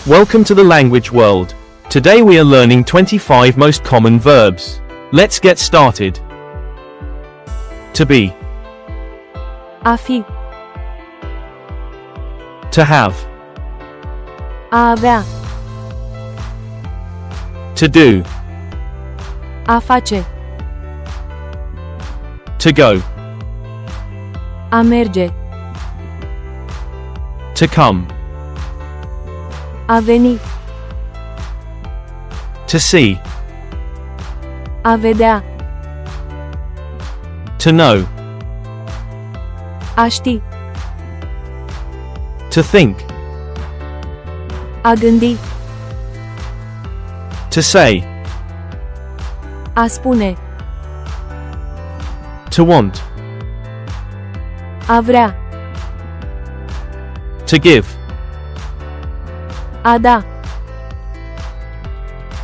Welcome to the language world. Today we are learning 25 most common verbs. Let's get started. To be, A fi, to have, a avea, to do, a face, to go, a merge, to come, a veni, to see, a vedea, to know, a ști, to think, a gândi, to say, a spune, to want, a vrea, to give, a da,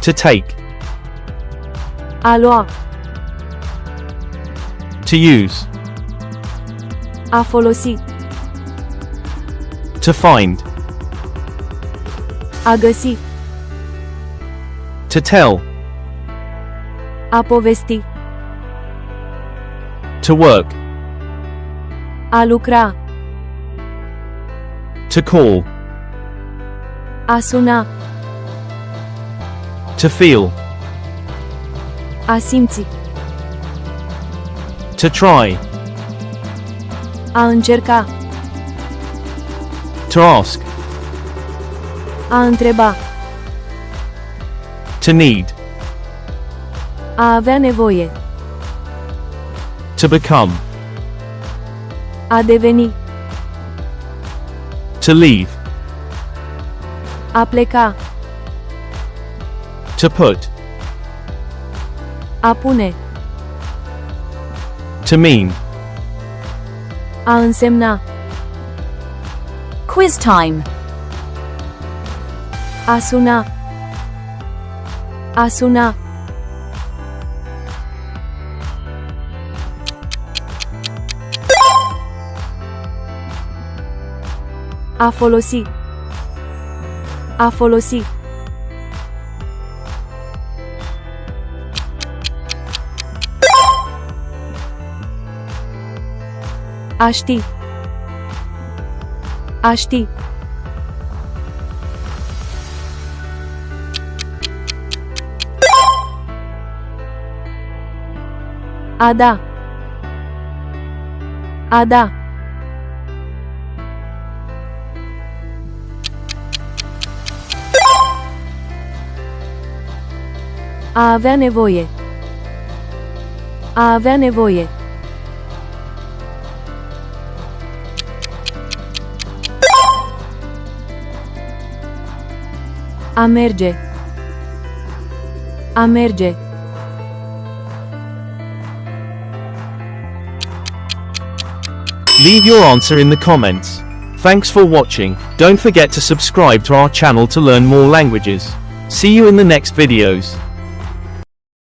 to take, a lua, to use, a folosi, to find, a găsi, to tell, a povesti, to work, a lucra, to call, a suna, to feel, a simți, to try, a încerca, to ask, a întreba, to need, a avea nevoie, to become, a deveni, to leave, a pleca, to put, a pune, to mean. a însemna, Quiz time. a suna, a suna, a folosi, a folosi, a ști, a ști, a da, a da, a avea nevoie, a avea nevoie, a merge, a merge, Leave your answer in the comments. Thanks for watching. Don't forget to subscribe to our channel to learn more languages. See you in the next videos.